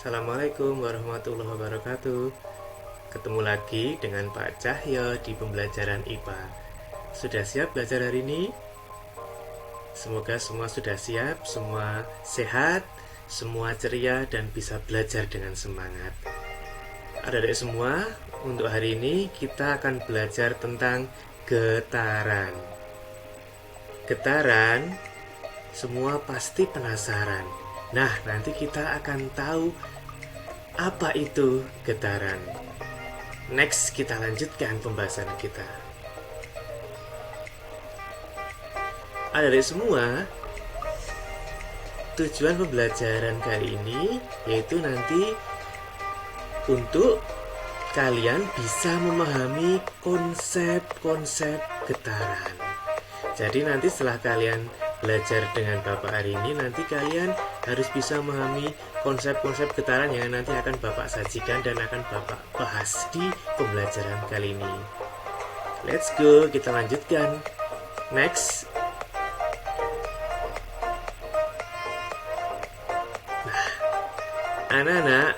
Assalamualaikum warahmatullahi wabarakatuh. Ketemu lagi dengan Pak Cahyo di pembelajaran IPA. Sudah siap belajar hari ini? Semoga semua sudah siap, semua sehat, semua ceria dan bisa belajar dengan semangat. Adik-adik semua, untuk hari ini kita akan belajar tentang getaran. Getaran, semua pasti penasaran. Nah, nanti kita akan tahu apa itu getaran. Next, kita lanjutkan pembahasan kita. Adik-adik semua, tujuan pembelajaran kali ini yaitu nanti untuk kalian bisa memahami konsep-konsep getaran. Jadi nanti setelah kalian belajar dengan Bapak hari ini, nanti kalian harus bisa memahami konsep-konsep getaran yang nanti akan Bapak sajikan dan akan Bapak bahas di pembelajaran kali ini. Let's go, kita lanjutkan. Next. Nah, anak-anak,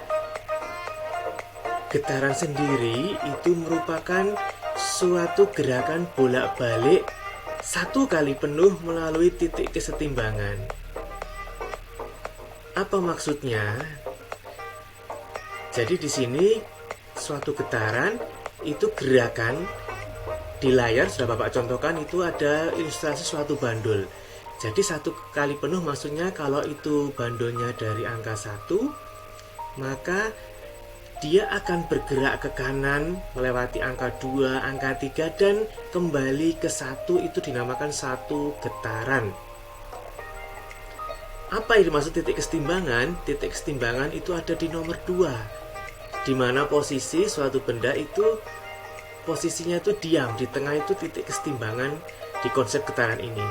getaran sendiri itu merupakan suatu gerakan bolak-balik satu kali penuh melalui titik kesetimbangan. Apa maksudnya? Jadi di sini suatu getaran itu gerakan di layar sudah Bapak contohkan, itu ada ilustrasi suatu bandul. Jadi satu kali penuh maksudnya kalau itu bandulnya dari angka 1, maka dia akan bergerak ke kanan melewati angka 2, angka 3 dan kembali ke 1, itu dinamakan satu getaran. Apa yang dimaksud titik kesetimbangan? Titik kesetimbangan itu ada di nomor 2, di mana posisi suatu benda itu posisinya itu diam, di tengah itu titik kesetimbangan di konsep getaran ini.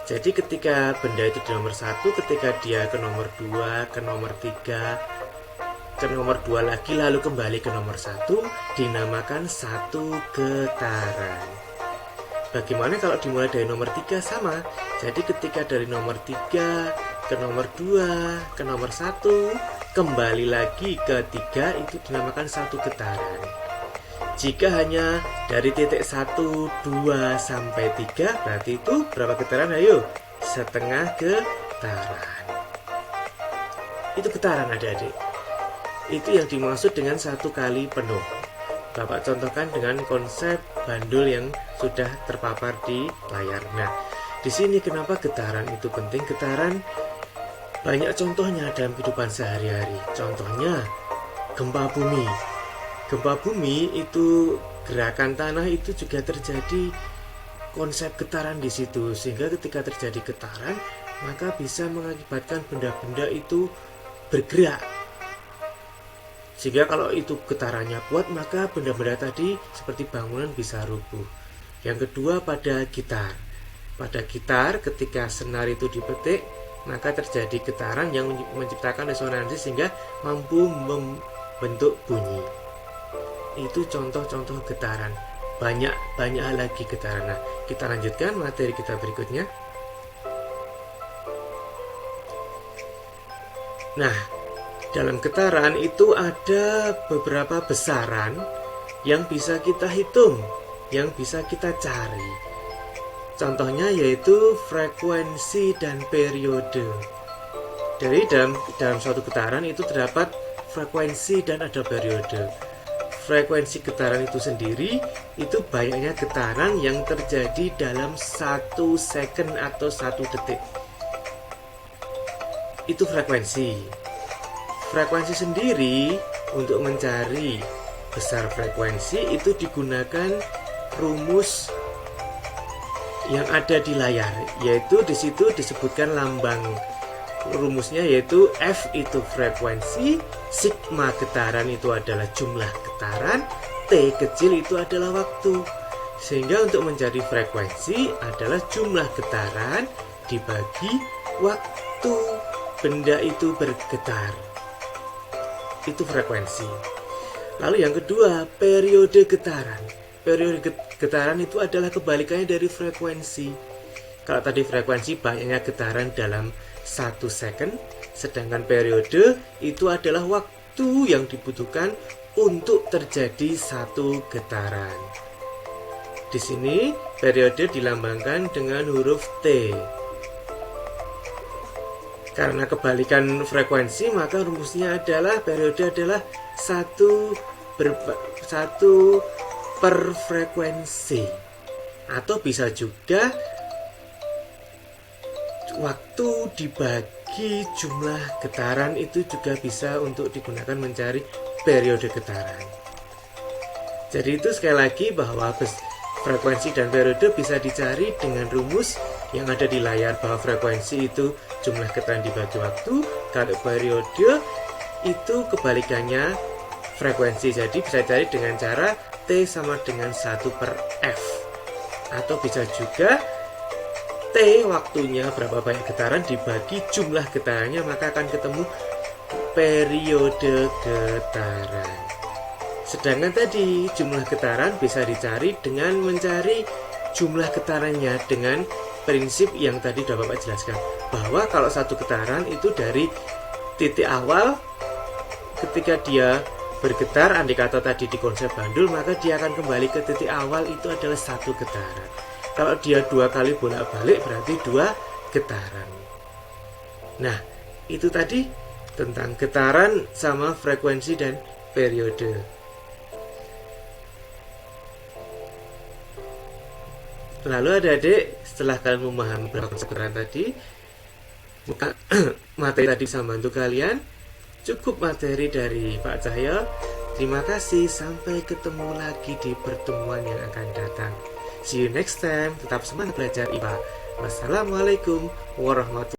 Jadi ketika benda itu di nomor 1, ketika dia ke nomor 2, ke nomor 3, ke nomor 2 lagi, lalu kembali ke nomor 1, dinamakan satu getaran. Bagaimana kalau dimulai dari nomor 3? Sama. Jadi ketika dari nomor 3 ke nomor 2 ke nomor 1 kembali lagi ke 3, itu dinamakan satu getaran. Jika hanya dari titik 1, 2 sampai 3, berarti itu berapa getaran? Ayo, setengah getaran. Itu getaran adik-adik. Itu yang dimaksud dengan satu kali penuh. Bapak contohkan dengan konsep bandul yang sudah terpapar di layar. Nah, di sini kenapa getaran itu penting? Getaran banyak contohnya dalam kehidupan sehari-hari. Contohnya gempa bumi. Gempa bumi itu gerakan tanah itu juga terjadi konsep getaran di situ. Sehingga ketika terjadi getaran, maka bisa mengakibatkan benda-benda itu bergerak. Sehingga kalau itu getarannya kuat, maka benda-benda tadi seperti bangunan bisa rubuh. Yang kedua pada gitar. Pada gitar ketika senar itu dipetik, maka terjadi getaran yang menciptakan resonansi sehingga mampu membentuk bunyi. Itu contoh-contoh getaran. Banyak lagi getaran. Nah, kita lanjutkan materi kita berikutnya. Nah, dalam getaran itu ada beberapa besaran yang bisa kita hitung, yang bisa kita cari. Contohnya yaitu frekuensi dan periode. Jadi dalam suatu getaran itu terdapat frekuensi dan ada periode. Frekuensi getaran itu sendiri itu banyaknya getaran yang terjadi dalam 1 second atau 1 detik. Itu frekuensi. Frekuensi sendiri, untuk mencari besar frekuensi itu digunakan rumus yang ada di layar, yaitu di situ disebutkan lambang rumusnya, yaitu F itu frekuensi, sigma getaran itu adalah jumlah getaran, T kecil itu adalah waktu. Sehingga untuk mencari frekuensi adalah jumlah getaran dibagi waktu benda itu bergetar. Itu frekuensi. Lalu yang kedua, periode getaran. Periode getaran itu adalah kebalikannya dari frekuensi. Kalau tadi frekuensi banyaknya getaran dalam 1 second, Sedangkan periode itu adalah waktu yang dibutuhkan untuk terjadi satu getaran. Di sini periode dilambangkan dengan huruf T. Karena kebalikan frekuensi, maka rumusnya adalah periode adalah satu per frekuensi. Atau bisa juga waktu dibagi jumlah getaran itu juga bisa untuk digunakan mencari periode getaran. Jadi itu sekali lagi bahwa frekuensi dan periode bisa dicari dengan rumus yang ada di layar, bahwa frekuensi itu jumlah getaran dibagi waktu, kalau periode itu kebalikannya frekuensi. Jadi bisa dicari dengan cara T sama dengan 1 per F. Atau bisa juga T waktunya berapa banyak getaran dibagi jumlah getarannya, maka akan ketemu periode getaran. Sedangkan tadi jumlah getaran bisa dicari dengan mencari jumlah getarannya dengan prinsip yang tadi sudah Bapak jelaskan, bahwa kalau satu getaran itu dari titik awal ketika dia bergetar, andai kata tadi di konsep bandul, maka dia akan kembali ke titik awal, itu adalah satu getaran. Kalau dia 2 kali bolak-balik berarti 2 getaran. Nah, itu tadi tentang getaran sama frekuensi dan periode. Lalu adik-adik, setelah kalian memahami berapa konsep getaran tadi, materi tadi bisa membantu kalian. Cukup materi dari Pak Cahyo. Terima kasih, sampai ketemu lagi di pertemuan yang akan datang. See you next time. Tetap semangat belajar IPA. Wassalamualaikum warahmatullahi wabarakatuh.